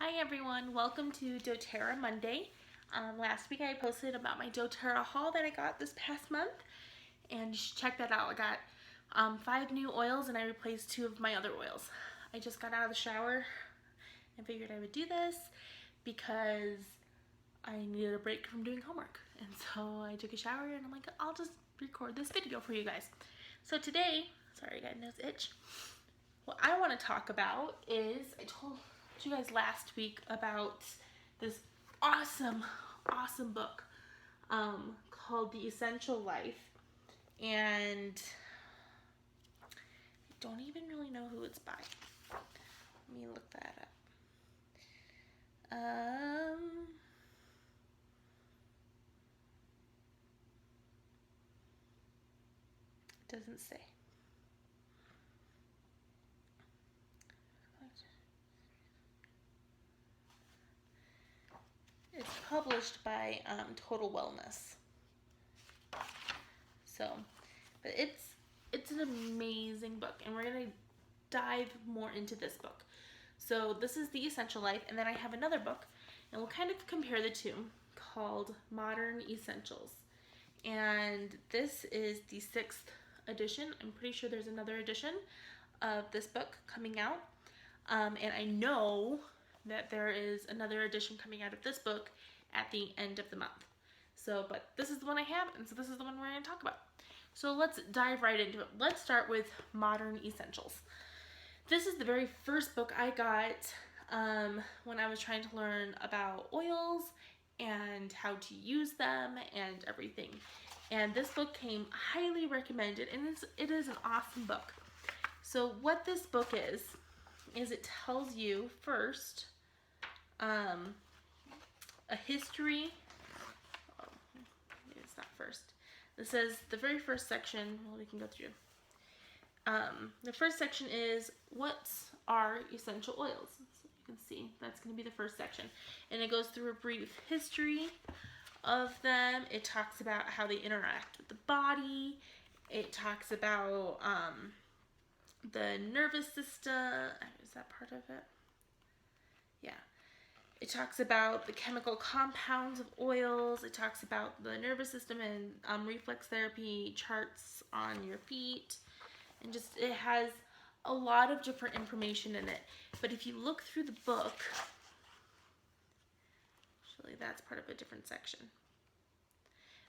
Hi everyone, welcome to Doterra Monday. Last week I posted about my Doterra haul that I got this past month, and you should check that out. I got 5 new oils and I replaced 2 of my other oils. I just got out of the shower and figured I would do this because I needed a break from doing homework. And so I took a shower and I'm like, I'll just record this video for you guys. So today, sorry I got a nose itch. What I want to talk about is, I told you guys last week about this awesome book called The Essential Life, and I don't even really know who it's by. Let me look that up. It doesn't say. It's published by Total Wellness. So, but it's an amazing book, and we're gonna dive more into this book. So this is The Essential Life, and then I have another book, and we'll kind of compare the two, called Modern Essentials. And this is the 6th edition. I'm pretty sure there's another edition of this book coming out. And I know that there is another edition coming out of this book at the end of the month. So, but this is the one I have, and so this is the one we're going to talk about. So let's dive right into it. Let's start with Modern Essentials. This is the very first book I got when I was trying to learn about oils and how to use them and everything. And this book came highly recommended, and it is an awesome book. So what this book is it tells you first a history. Oh, maybe it's not first. This says the very first section. Well, we can go through. The first section is what are essential oils. So you can see that's going to be the first section, and it goes through a brief history of them. It talks about how they interact with the body. It talks about the nervous system. Is that part of it? Yeah. It talks about the chemical compounds of oils. It talks about the nervous system and reflex therapy, charts on your feet, and just it has a lot of different information in it. But if you look through the book, actually that's part of a different section.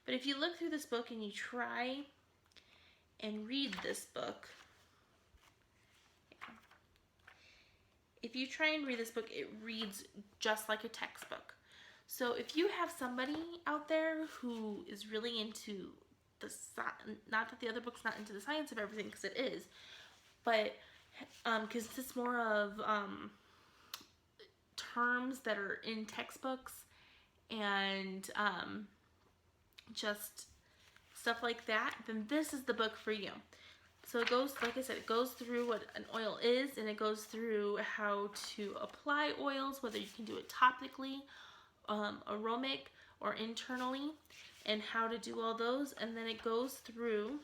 But if you look through this book and you try and read this book, if you try and read this book, it reads just like a textbook. So if you have somebody out there who is really into the not that the other book's not into the science of everything, because it is, but because it's more of terms that are in textbooks and just stuff like that, then this is the book for you. So it goes, like I said, it goes through what an oil is, and it goes through how to apply oils, whether you can do it topically, aromatic, or internally, and how to do all those. And then it goes through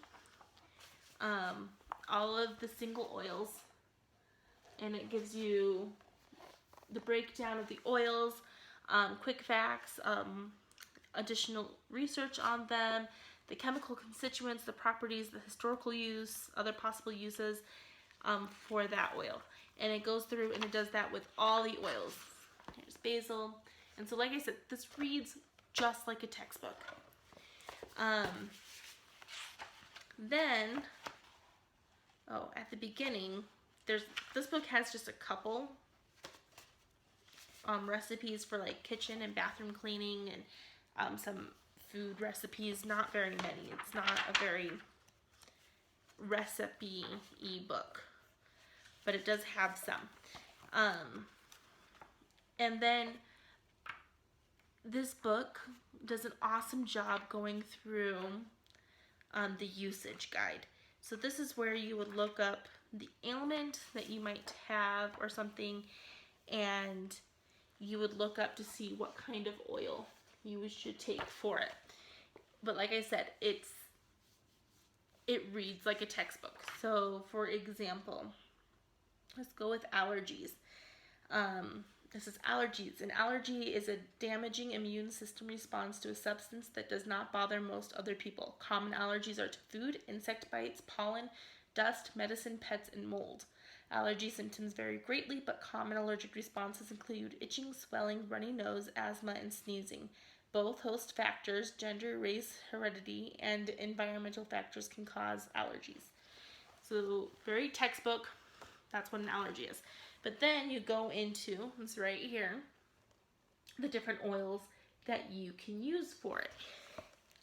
all of the single oils, and it gives you the breakdown of the oils, quick facts, additional research on them, the chemical constituents, the properties, the historical use, other possible uses for that oil. And it goes through and it does that with all the oils. Here's basil. And so like I said, this reads just like a textbook. Then, at the beginning, this book has just a couple recipes for like kitchen and bathroom cleaning, and some food recipes, not very many. It's not a very recipe-y book, but it does have some. And then this book does an awesome job going through the usage guide. So this is where you would look up the ailment that you might have or something, and you would look up to see what kind of oil you should take for it. But like I said, it reads like a textbook. So for example, let's go with allergies. This is allergies. An allergy is a damaging immune system response to a substance that does not bother most other people. Common allergies are to food, insect bites, pollen, dust, medicine, pets, and mold. Allergy symptoms vary greatly, but common allergic responses include itching, swelling, runny nose, asthma, and sneezing. Both host factors, gender, race, heredity, and environmental factors can cause allergies. So, very textbook. That's what an allergy is. But then you go into, it's right here, the different oils that you can use for it.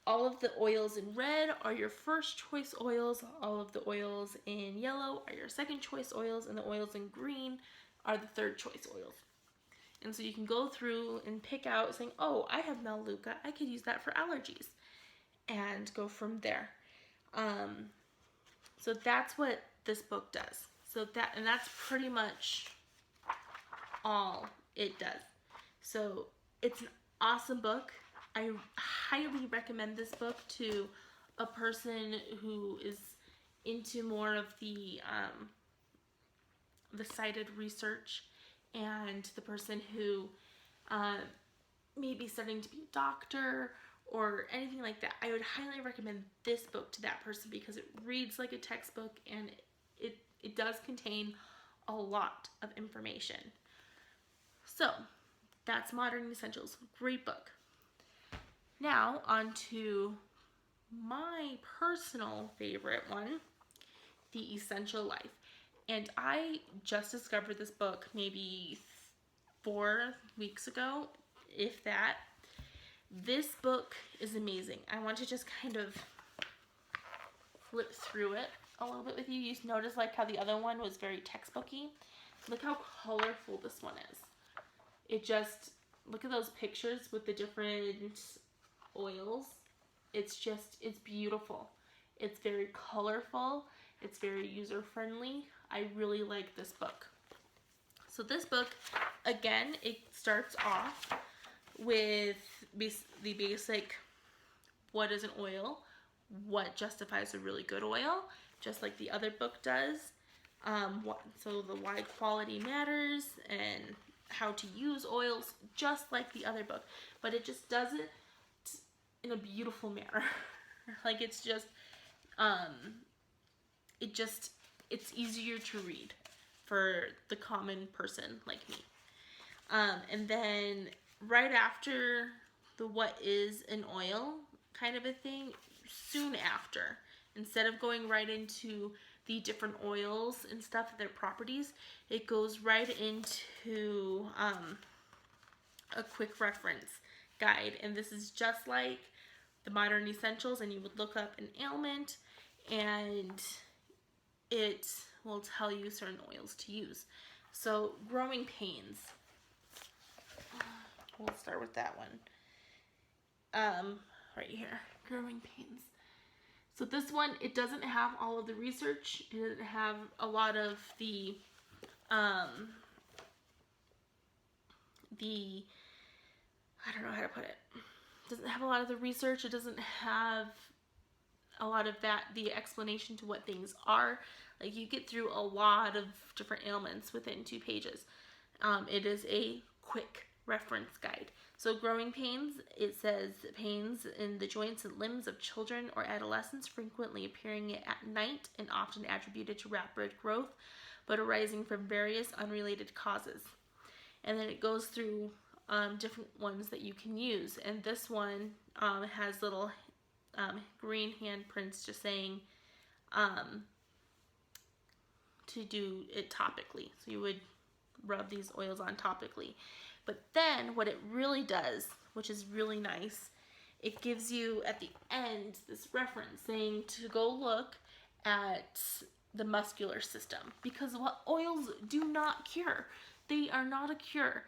All of the oils in red are your first choice oils. All of the oils in yellow are your second choice oils. And the oils in green are the third choice oils. And so you can go through and pick out saying, oh, I have Melaleuca. I could use that for allergies. And go from there. So that's what this book does. And that's pretty much all it does. So it's an awesome book. I highly recommend this book to a person who is into more of the cited research, and the person who may be studying to be a doctor or anything like that. I would highly recommend this book to that person because it reads like a textbook, and it does contain a lot of information. So that's Modern Essentials. Great book. Now on to my personal favorite one, The Essential Life. And I just discovered this book maybe 4 weeks ago, if that. This book is amazing. I want to just kind of flip through it a little bit with you. You notice like how the other one was very textbooky. Look how colorful this one is. Look at those pictures with the different oils. It's beautiful. It's very colorful. It's very user-friendly. I really like this book. So this book, again, it starts off with the basic, what is an oil? What justifies a really good oil? Just like the other book does. So the why quality matters and how to use oils, just like the other book. But it just does it in a beautiful manner. Like it's easier to read for the common person like me. And then right after the what is an oil kind of a thing, soon after, instead of going right into the different oils and stuff, their properties, it goes right into a quick reference guide. And this is just like the Modern Essentials, and you would look up an ailment and it will tell you certain oils to use. So growing pains, we'll start with that one. Right here, growing pains. So this one, it doesn't have all of the research. It doesn't have a lot of the I don't know how to put it. It doesn't have a lot of the research. It doesn't have a lot of the explanation to what things are. Like you get through a lot of different ailments within 2 pages. It is a quick reference guide. So growing pains, it says pains in the joints and limbs of children or adolescents, frequently appearing at night and often attributed to rapid growth, but arising from various unrelated causes. And then it goes through different ones that you can use. And this one has little green handprints just saying to do it topically. So you would rub these oils on topically. But then what it really does, which is really nice, it gives you at the end this reference saying to go look at the muscular system, because what oils do not cure. They are not a cure.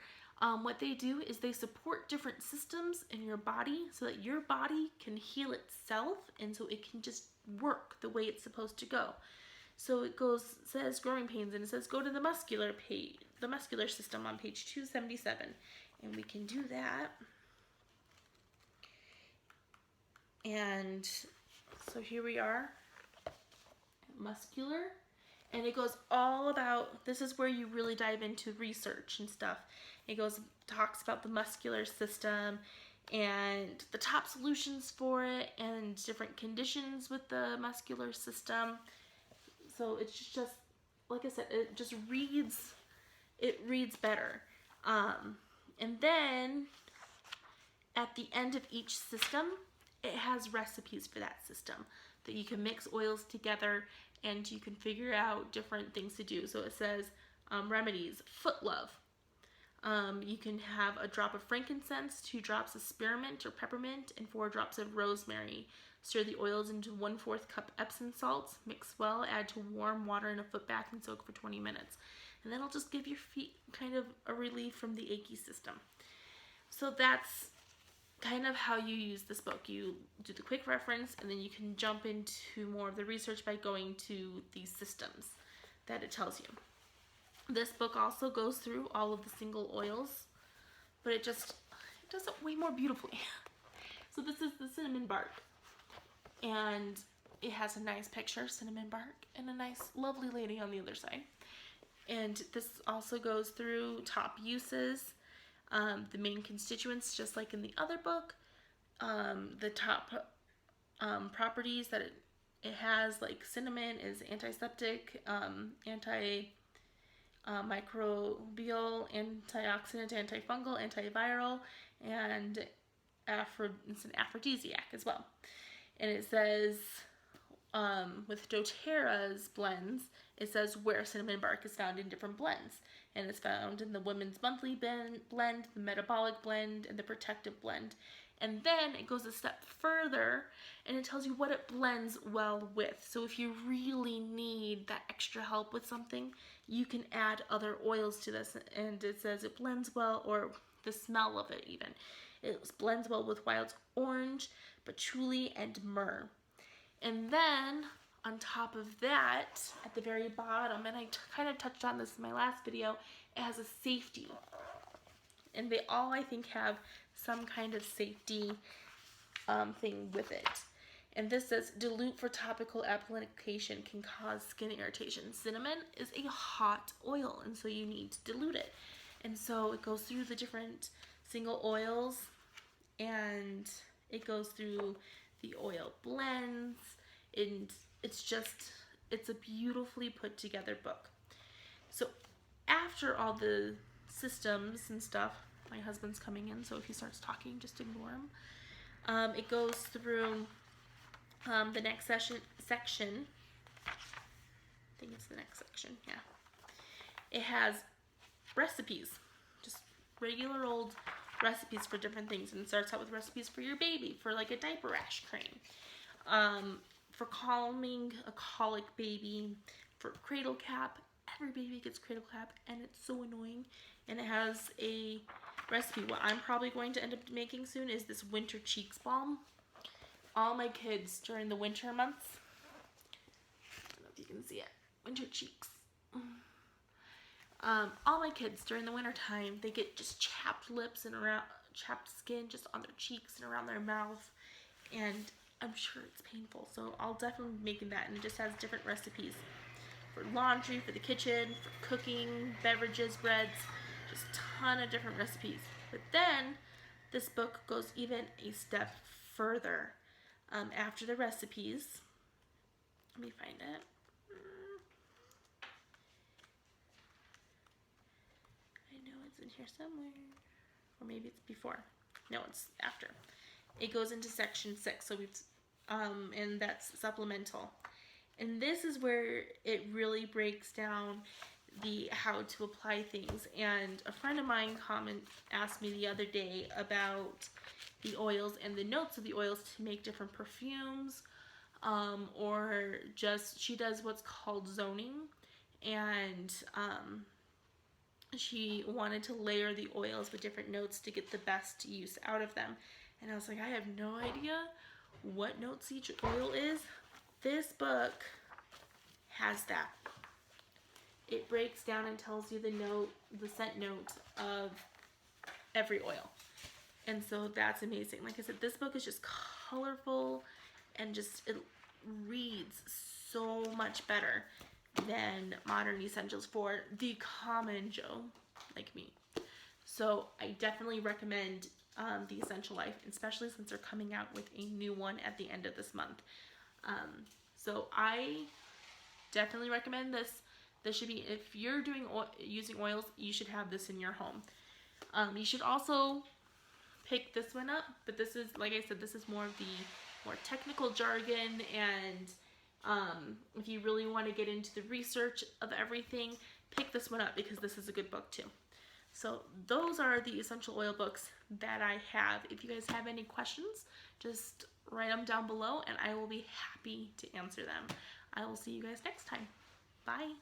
What they do is they support different systems in your body so that your body can heal itself, and so it can just work the way it's supposed to go. So it says growing pains, and it says go to the muscular system on page 277, and we can do that. And so here we are, muscular, And it goes all about, this is where you really dive into research and stuff. It talks about the muscular system and the top solutions for it and different conditions with the muscular system. So it's just, like I said, it reads better. And then at the end of each system, it has recipes for that system that you can mix oils together and you can figure out different things to do. So it says remedies, foot love. You can have a drop of frankincense, 2 drops of spearmint or peppermint, and 4 drops of rosemary. Stir the oils into 1/4 cup Epsom salts. Mix well, add to warm water in a foot bath and soak for 20 minutes. And that'll just give your feet kind of a relief from the achy system. So that's kind of how you use this book. You do the quick reference and then you can jump into more of the research by going to these systems that it tells you. This book also goes through all of the single oils, but it does it way more beautifully. So this is the cinnamon bark, and it has a nice picture, cinnamon bark, and a nice lovely lady on the other side. And this also goes through top uses, the main constituents, just like in the other book, the top properties that it has, like cinnamon is antiseptic, microbial, antioxidant, antifungal, antiviral, and it's an aphrodisiac as well. And it says with doTERRA's blends, it says where cinnamon bark is found in different blends. And it's found in the Women's Monthly blend, the Metabolic blend, and the Protective blend. And then it goes a step further and it tells you what it blends well with. So if you really need that extra help with something, you can add other oils to this. And it says it blends well, or the smell of it even. It blends well with wild orange, patchouli, and myrrh. And then on top of that, at the very bottom, and I kind of touched on this in my last video, it has a safety. And they all, I think, have some kind of safety thing with it. And this says, dilute for topical application can cause skin irritation. Cinnamon is a hot oil, and so you need to dilute it. And so it goes through the different single oils, and it goes through the oil blends, and it's a beautifully put together book. So after all the systems and stuff, my husband's coming in, so if he starts talking, just ignore him. It goes through the next section. I think it's the next section, yeah. It has recipes, just regular old recipes for different things, and it starts out with recipes for your baby, for like a diaper rash cream, for calming a colic baby, for cradle cap. Every baby gets cradle cap, and it's so annoying. And it has a recipe. What I'm probably going to end up making soon is this winter cheeks balm. All my kids during the winter months, I don't know if you can see it, winter cheeks. All my kids during the winter time, they get just chapped lips and chapped skin just on their cheeks and around their mouth, and I'm sure it's painful. So I'll definitely be making that, and it just has different recipes for laundry, for the kitchen, for cooking, beverages, breads, just a ton of different recipes. But then this book goes even a step further. After the recipes, let me find it. I know it's in here somewhere, or maybe it's before. No, it's after. It goes into section 6, so and that's supplemental. And this is where it really breaks down the how to apply things. And a friend of mine asked me the other day about the oils and the notes of the oils to make different perfumes, or just, she does what's called zoning, and she wanted to layer the oils with different notes to get the best use out of them. And I was like, I have no idea what notes each oil is. This book has that. It breaks down and tells you the scent note of every oil. And so that's amazing. Like I said, this book is just colorful and just, it reads so much better. than modern essentials for the common Joe like me. So I definitely recommend The Essential Life, especially since they're coming out with a new one at the end of this month. So I definitely recommend this. This should be, if you're using oils, you should have this in your home. You should also pick this one up, but this is, like I said, this is more of the more technical jargon, and if you really want to get into the research of everything, pick this one up because this is a good book too. So those are the essential oil books that I have. If you guys have any questions, just write them down below and I will be happy to answer them. I will see you guys next time. Bye.